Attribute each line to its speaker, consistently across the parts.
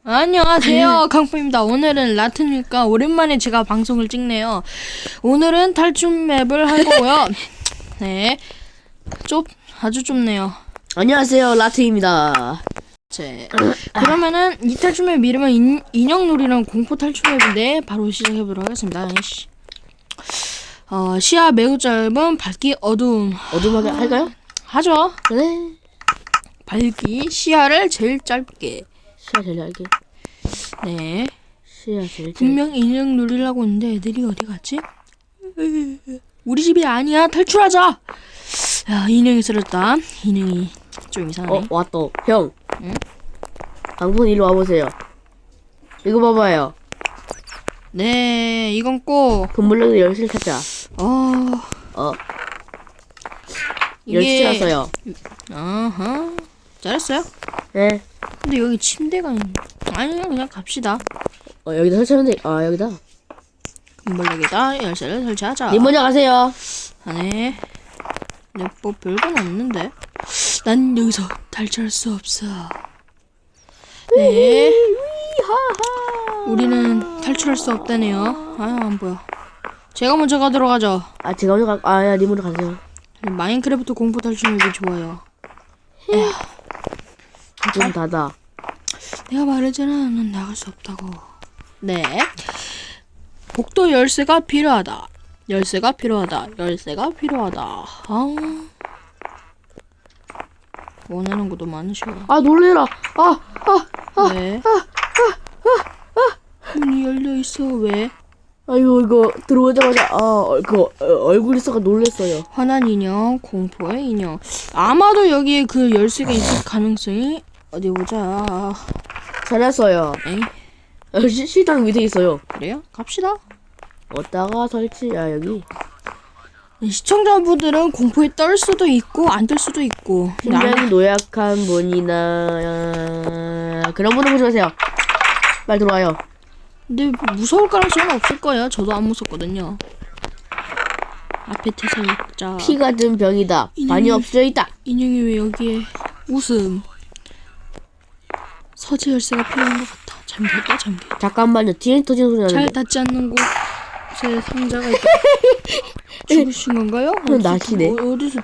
Speaker 1: 안녕하세요, 강포입니다. 오늘은 라트니까 오랜만에 제가 방송을 찍네요. 오늘은 탈출 맵을 할 거고요. 네, 아주 좁네요.
Speaker 2: 안녕하세요, 라트입니다.
Speaker 1: 그러면은 이 탈출 맵 이름은 인형놀이랑 공포 탈출 맵인데 바로 시작해보도록 하겠습니다. 시야 매우 짧은 밝기 어두움.
Speaker 2: 어둠하게 할까요?
Speaker 1: 하죠.
Speaker 2: 그래.
Speaker 1: 밝기 시야를 제일 짧게.
Speaker 2: 시야 제일 짧게.
Speaker 1: 네.
Speaker 2: 시야 제일 짧게.
Speaker 1: 분명 인형 놀이라고 했는데 애들이 어디 갔지? 우리 집이 아니야. 탈출하자. 야, 인형이 쓰러졌다. 인형이 좀 이상하네.
Speaker 2: 왔다. 형.
Speaker 1: 응?
Speaker 2: 강분 일로 와보세요. 이거 봐봐요.
Speaker 1: 네, 이건 꼭
Speaker 2: 금물렁이 열쇠를 찾자. 열쇠 찾았어요.
Speaker 1: 어허. 잘했어요.
Speaker 2: 네.
Speaker 1: 근데 여기 침대가 아니야, 그냥 갑시다.
Speaker 2: 여기다 설치하면 돼. 여기다.
Speaker 1: 금벌레기다. 열쇠를 설치하자.
Speaker 2: 님 먼저 가세요.
Speaker 1: 네. 네, 뭐 별건 없는데. 난 여기서 탈출할 수 없어. 네. 우리는 탈출할 수 없다네요. 안 보여. 제가 먼저 가도록 하죠.
Speaker 2: 제가 먼저 님 먼저 가세요.
Speaker 1: 마인크래프트 공포 탈출 맵이 좋아요.
Speaker 2: 좀 닫아.
Speaker 1: 내가 말했잖아. 넌 나갈 수 없다고. 네. 복도 열쇠가 필요하다. 열쇠가 필요하다. 원하는 것도 많으셔.
Speaker 2: 놀래라.
Speaker 1: 왜? 문이 열려 있어. 왜?
Speaker 2: 이거 들어오자마자 얼굴이 썩어 놀랬어요.
Speaker 1: 화난 인형, 공포의 인형. 아마도 여기에 그 열쇠가 있을 가능성이 어디 보자.
Speaker 2: 찾았어요.
Speaker 1: 에이,
Speaker 2: 식당 밑에 있어요.
Speaker 1: 그래요? 갑시다.
Speaker 2: 어디다가 설치? 여기.
Speaker 1: 시청자분들은 공포에 떨 수도 있고 안 떨 수도 있고.
Speaker 2: 심장이 노약한 분이나 그런 분은 보지 마세요. 빨리 들어와요.
Speaker 1: 근데 무서울 가능성은 없을 거예요. 저도 안 무섭거든요. 앞에 태세자.
Speaker 2: 피가 든 병이다. 많이 없어져 있다.
Speaker 1: 인형이 왜 여기에? 웃음. 서재 열쇠가 필요한 것 같아. 잠겼다.
Speaker 2: 잠깐만요. 뒤에 터지는 소리
Speaker 1: 잘
Speaker 2: 나는데.
Speaker 1: 닿지 않는 곳에 상자가 있다. 죽으신 건가요?
Speaker 2: 나시네.
Speaker 1: 어디서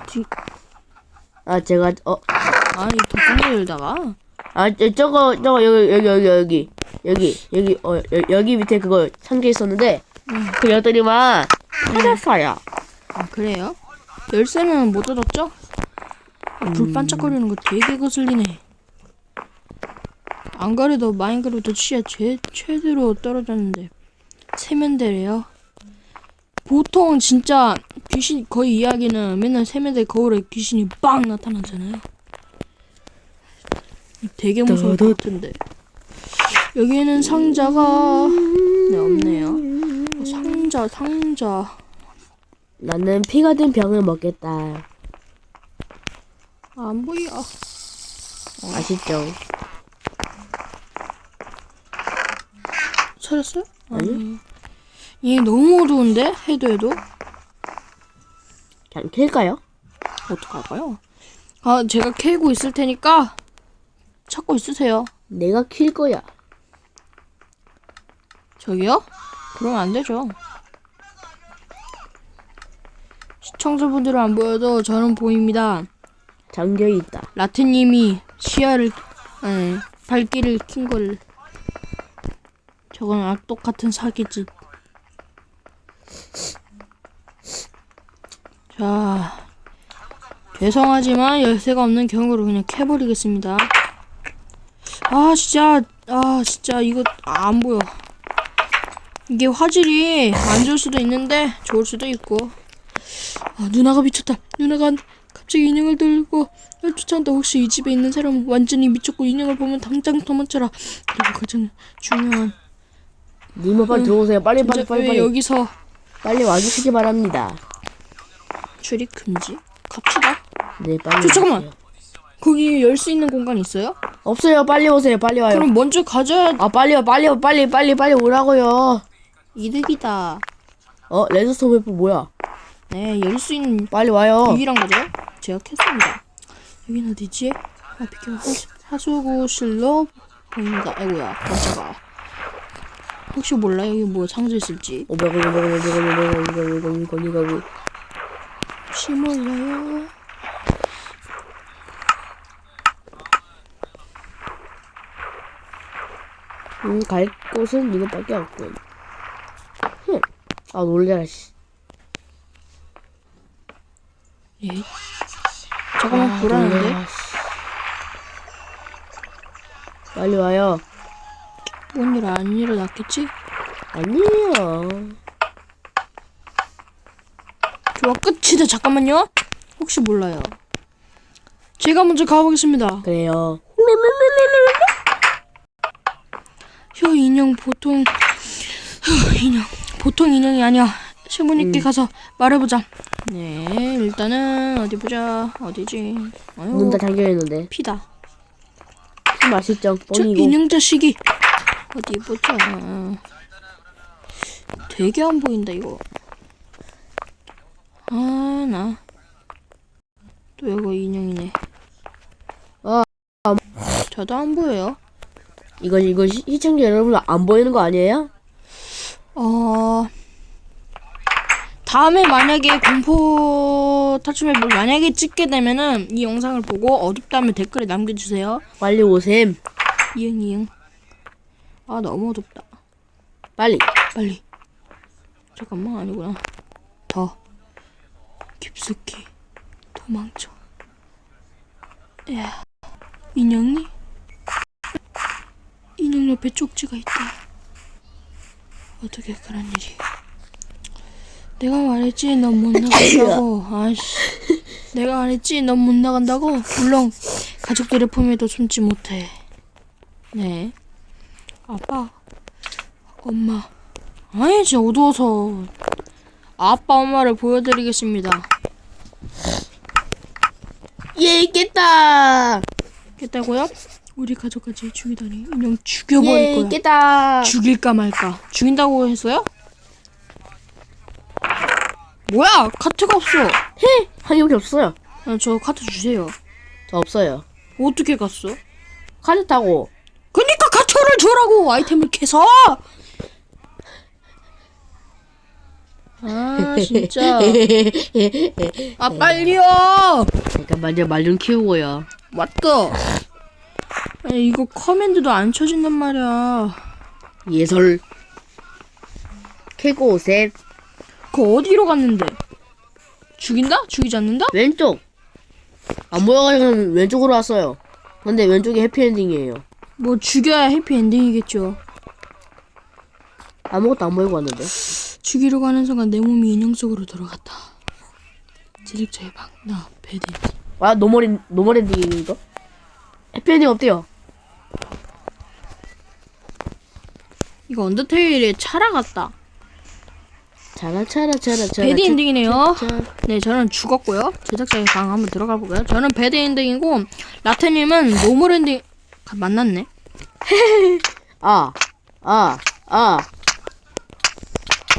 Speaker 2: 제가
Speaker 1: 이 덕분에 열다가.
Speaker 2: 저거 여기 밑에 그거 상자 있었는데 그 열더니만 찾았어요.
Speaker 1: 그래요? 열쇠는 못 얻었죠? 불 반짝거리는 거 되게 거슬리네. 안 그래도 마인크래프트 취야 최대로 떨어졌는데 세면대래요. 보통 진짜 귀신 거의 이야기는 맨날 세면대 거울에 귀신이 빵 나타나잖아요. 되게 무서울 것 같은데. 여기에는 상자가 없네요. 상자.
Speaker 2: 나는 피가 든 병을 먹겠다.
Speaker 1: 안 보여.
Speaker 2: 아시죠?
Speaker 1: 찾았어요?
Speaker 2: 아니.
Speaker 1: 얘 너무 어두운데? 해도
Speaker 2: 그냥 킬까요?
Speaker 1: 어떡할까요? 제가 캐고 있을 테니까 찾고 있으세요.
Speaker 2: 내가 킬 거야.
Speaker 1: 저기요? 그러면 안 되죠. 시청자분들은 안 보여도 저는 보입니다.
Speaker 2: 잠겨 있다.
Speaker 1: 라트님이 밝기를 킨 걸. 저건 악독 같은 사기짓. 자, 죄송하지만 열쇠가 없는 경우로 그냥 캐버리겠습니다. 진짜 이거 안 보여. 이게 화질이 안 좋을 수도 있는데 좋을 수도 있고. 누나가 미쳤다. 누나가 갑자기 인형을 들고 쫓아온다. 혹시 이 집에 있는 사람은 완전히 미쳤고 인형을 보면 당장 도망쳐라. 그리고 가장 중요한
Speaker 2: 님은 빨리 들어오세요. 빨리.
Speaker 1: 왜 여기서
Speaker 2: 빨리 와주시기 바랍니다.
Speaker 1: 출입 금지? 갑시다.
Speaker 2: 네, 빨리.
Speaker 1: 잠깐만.
Speaker 2: 오세요.
Speaker 1: 거기 열 수 있는 공간 있어요?
Speaker 2: 없어요. 빨리 오세요. 빨리 와요.
Speaker 1: 그럼 먼저 가져야
Speaker 2: 빨리 오라고요.
Speaker 1: 이득이다.
Speaker 2: 레드스톤 웨폰 뭐야?
Speaker 1: 네, 열 수 있는
Speaker 2: 빨리 와요.
Speaker 1: 유일한 거죠? 제가 캤습니다. 여긴 어디지? 비켜. 하수구실로 보인다. 아이고야, 깜짝아. 혹시 몰라 여기 뭐 상자 있을지.
Speaker 2: 이거
Speaker 1: 혹시 몰라요.
Speaker 2: 갈 곳은 이것밖에 없군. 아 놀래라 씨.
Speaker 1: 예. 잠깐만 불안한데.
Speaker 2: 놀래라, 씨. 빨리 와요.
Speaker 1: 뭔 일 안 일어났겠지?
Speaker 2: 아니에요.
Speaker 1: 좋아, 끝이다. 잠깐만요. 혹시 몰라요. 제가 먼저 가보겠습니다.
Speaker 2: 그래요.
Speaker 1: 혀 인형 보통 인형 보통 인형이 아니야. 신부님께 가서 말해보자. 네, 일단은 어디 보자. 어디지?
Speaker 2: 문 다 잠겨 있는데.
Speaker 1: 피다.
Speaker 2: 맛있죠.
Speaker 1: 저
Speaker 2: 뻥이고.
Speaker 1: 인형 자식이 어디 보자. 되게 안 보인다 이거. 아, 나 또 이거 인형이네. 저도 안 보여요.
Speaker 2: 이거 시청자 여러분 안 보이는 거 아니에요?
Speaker 1: 다음에 만약에 공포 탈출맵을 만약에 찍게 되면은 이 영상을 보고 어둡다면 댓글에 남겨주세요.
Speaker 2: 빨리 오셈.
Speaker 1: 이응. 아, 너무 어둡다.
Speaker 2: 빨리.
Speaker 1: 잠깐만, 아니구나. 더 깊숙이 도망쳐. 야, 인형 옆에 쪽지가 있다. 어떻게 그런 일이? 내가 말했지, 넌 못 나간다고. 아이씨, 내가 말했지, 넌 못 나간다고. 물론 가족들의 품에도 숨지 못해. 네, 아빠, 엄마. 아니, 진짜 어두워서. 아빠, 엄마를 보여드리겠습니다.
Speaker 2: 예, 깼다.
Speaker 1: 깼다고요? 우리 가족까지 죽이다니. 인형 죽여버릴
Speaker 2: 예,
Speaker 1: 거야.
Speaker 2: 깼다.
Speaker 1: 죽일까 말까. 죽인다고 했어요? 뭐야? 카트가 없어.
Speaker 2: 한 개밖에 없어요.
Speaker 1: 저 카트 주세요.
Speaker 2: 저 없어요.
Speaker 1: 어떻게 갔어?
Speaker 2: 카드 타고.
Speaker 1: 그니까 카트를 주라고. 아이템을 캐서. 아, 진짜. 아, 빨리요.
Speaker 2: 잠깐만요. 말 좀 키우고요.
Speaker 1: 맞다. 아니, 이거 커맨드도 안 쳐진단 말이야.
Speaker 2: 예설. 캐고 오셈.
Speaker 1: 그거 어디로 갔는데? 죽인다? 죽이지 않는다?
Speaker 2: 왼쪽. 안 보여가지고 왼쪽으로 왔어요. 근데 왼쪽이 해피엔딩이에요.
Speaker 1: 뭐 죽여야 해피엔딩이겠죠.
Speaker 2: 아무것도 안 보이고 왔는데.
Speaker 1: 죽이려고 하는 순간 내 몸이 인형 속으로 들어갔다. 지력자의 방, 나 배드.
Speaker 2: 아, 노멀엔딩 이거? 해피엔딩 없대요.
Speaker 1: 이거 언더테일의 차라 같다.
Speaker 2: 차라.
Speaker 1: 배드 엔딩이네요. 네, 저는 죽었고요. 제작자의 방 한번 들어가 보고요. 저는 배드 엔딩이고 라테님은 노멀 엔딩 만났네.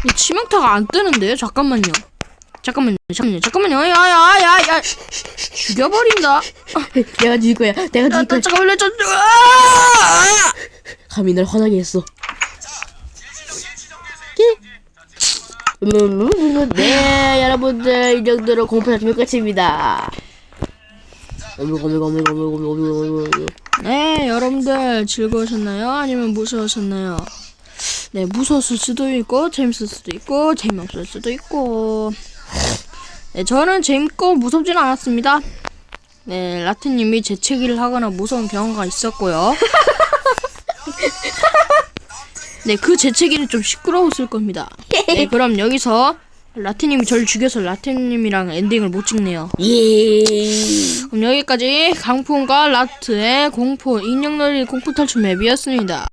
Speaker 1: 이 치명타가 안 뜨는데요? 잠깐만요. 야야야야 죽여버린다.
Speaker 2: 내가 죽일 거야.
Speaker 1: 잠깐만요.
Speaker 2: 감히 날 화나게 했어. 네, 여러분들 이 정도로 공포 잡히면 끝입니다.
Speaker 1: 네, 여러분들 즐거우셨나요? 아니면 무서우셨나요? 네, 무서웠을 수도 있고 재밌을 수도 있고 재미없을 수도 있고. 네, 저는 재밌고 무섭지는 않았습니다. 네, 라트님이 재채기를 하거나 무서운 경험가 있었고요. 네, 그 재채기는 좀 시끄러웠을 겁니다. 네, 그럼 여기서 라트님이 저를 죽여서 라트님이랑 엔딩을 못 찍네요.
Speaker 2: 예.
Speaker 1: 그럼 여기까지 강풍과 라트의 공포 인형놀이 공포 탈출 맵이었습니다.